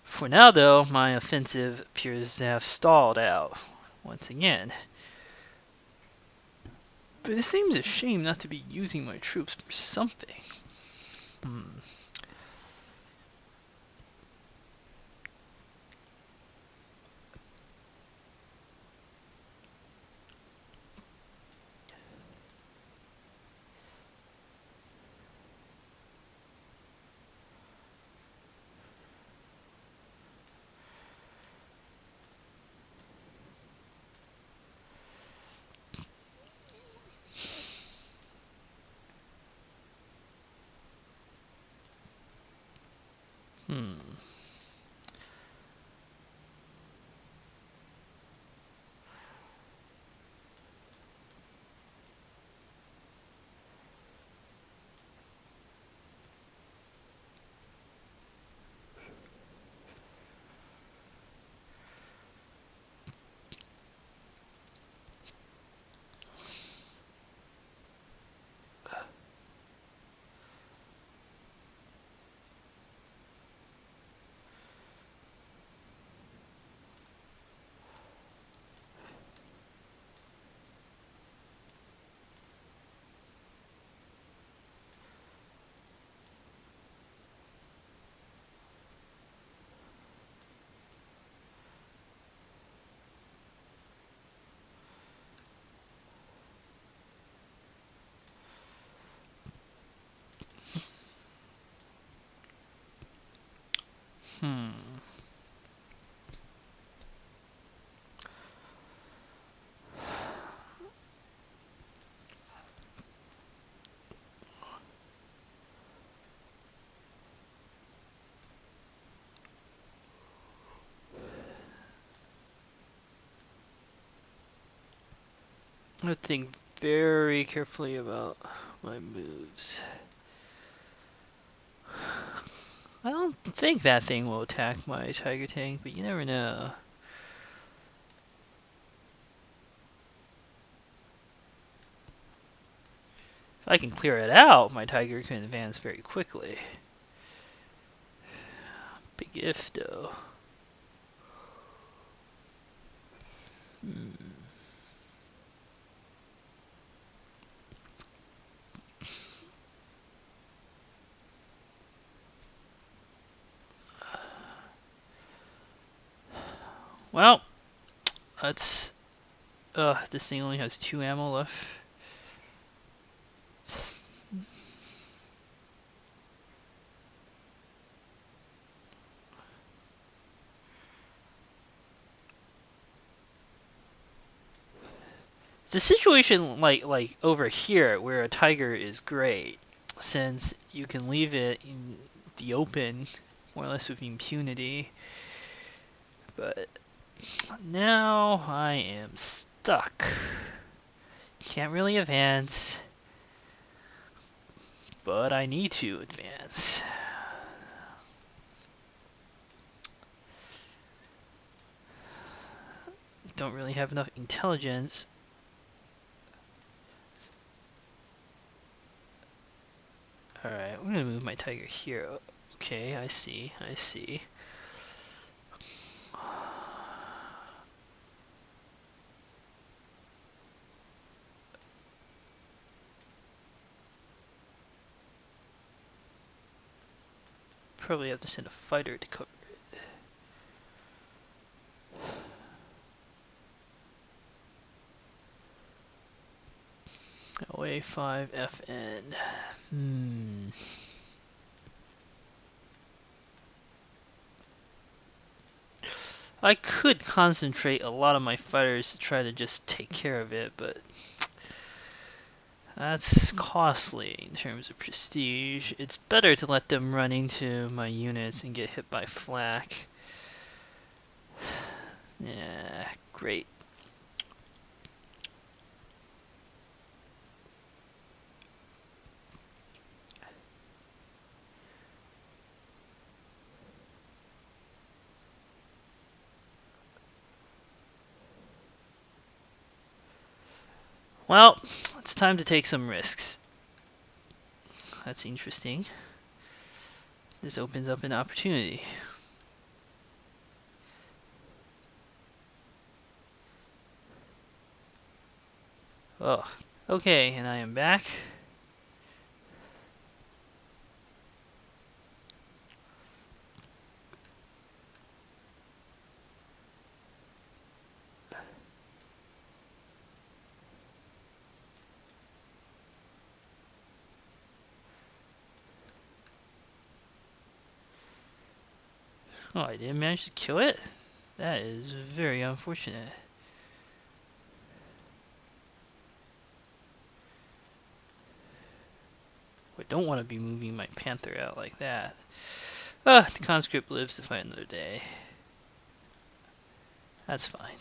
For now, though, my offensive appears to have stalled out once again. But it seems a shame not to be using my troops for something. I would think very carefully about my moves. I don't think that thing will attack my tiger tank, but you never know. If I can clear it out, my tiger can advance very quickly. Big if, though. Well, let's... this thing only has 2 ammo left. It's a situation like over here where a tiger is great, since you can leave it in the open more or less with impunity. But now I am stuck. Can't really advance, but I need to advance. Don't really have enough intelligence. Alright, I'm gonna move my tiger here. Okay, I see. Probably have to send a fighter to cover it. OA5FN. I could concentrate a lot of my fighters to try to just take care of it, but that's costly in terms of prestige. It's better to let them run into my units and get hit by flak. Yeah, great. Well, it's time to take some risks. That's interesting. This opens up an opportunity. Oh, okay, and I am back. Oh, I didn't manage to kill it? That is very unfortunate. I don't want to be moving my Panther out like that. The conscript lives to fight another day. That's fine.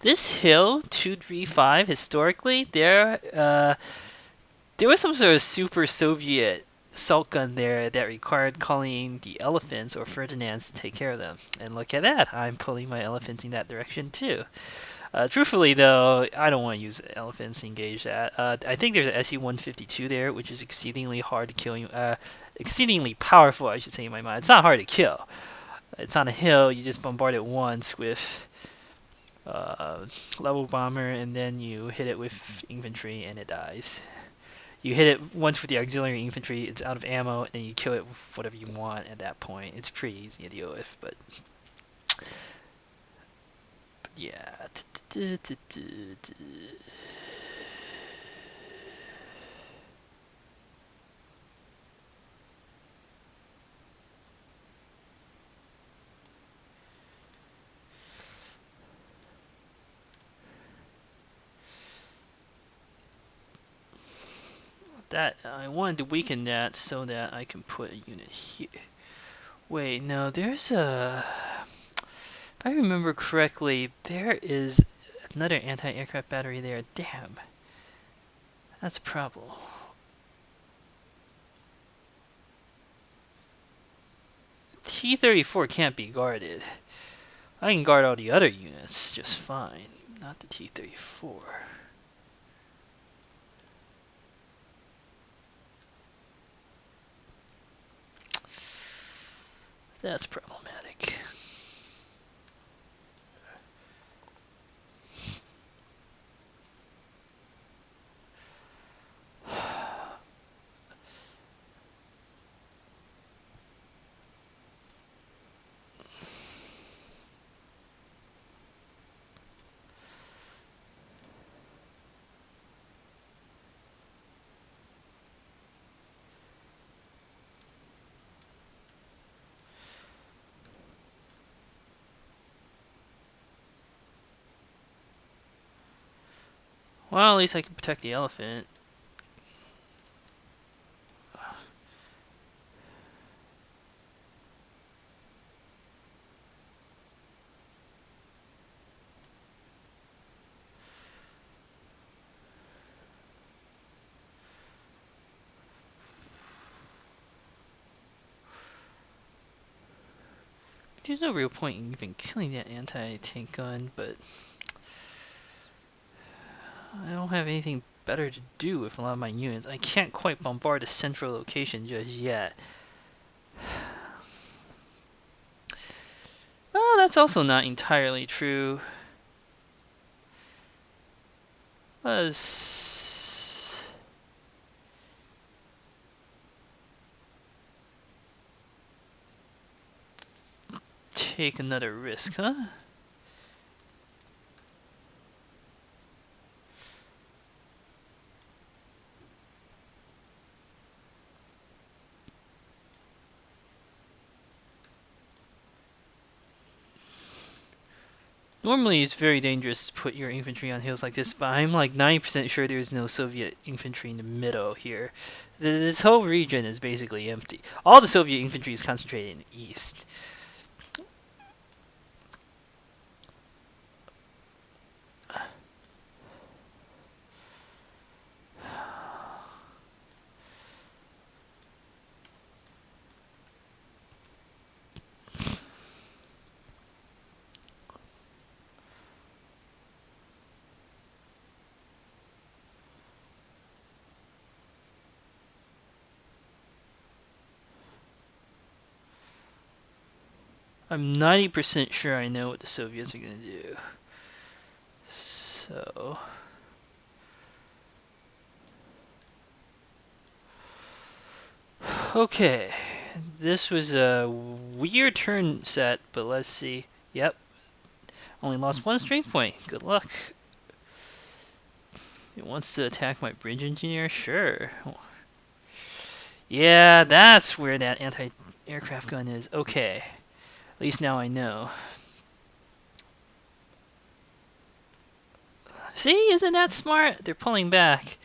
This hill, 235, historically, there was some sort of super Soviet assault gun there that required calling the elephants or Ferdinands to take care of them. And look at that, I'm pulling my elephants in that direction too. Truthfully, though, I don't want to use elephants to engage that. I think there's an SE-152 there, which is exceedingly hard to kill. Exceedingly powerful, I should say, in my mind. It's not hard to kill. It's on a hill. You just bombard it once with level bomber, and then you hit it with infantry, and it dies. You hit it once with the auxiliary infantry, it's out of ammo, and then you kill it with whatever you want at that point. It's pretty easy to deal with, but yeah. That I wanted to weaken that so that I can put a unit here. Wait, no, there's a. If I remember correctly, there is another anti-aircraft battery there. Damn, that's a problem. T-34 can't be guarded. I can guard all the other units just fine, not the T-34. That's problematic. Well, at least I can protect the elephant. There's no real point in even killing that anti-tank gun, but I don't have anything better to do with a lot of my units. I can't quite bombard a central location just yet. Well, that's also not entirely true. Let's take another risk, huh? Normally, it's very dangerous to put your infantry on hills like this, but I'm like 90% sure there's no Soviet infantry in the middle here. This whole region is basically empty. All the Soviet infantry is concentrated in the east. I'm 90% sure I know what the Soviets are going to do. So okay, this was a weird turn set, but let's see. Yep, only lost one strength point. Good luck. It wants to attack my bridge engineer? Sure. Yeah, that's where that anti-aircraft gun is. Okay. At least now I know. See, isn't that smart? They're pulling back.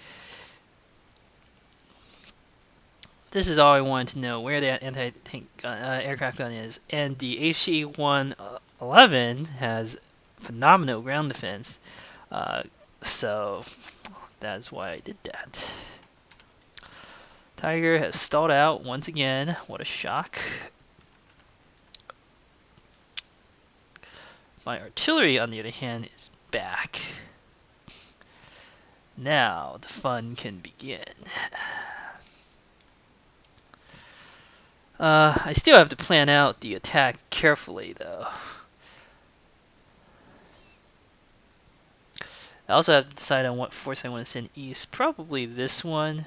This is all I wanted to know, where that anti-tank aircraft gun is. And the HE-111 has phenomenal ground defense. So that's why I did that. Tiger has stalled out once again. What a shock. My artillery, on the other hand, is back. Now the fun can begin. I still have to plan out the attack carefully, though. I also have to decide on what force I want to send east. Probably this one.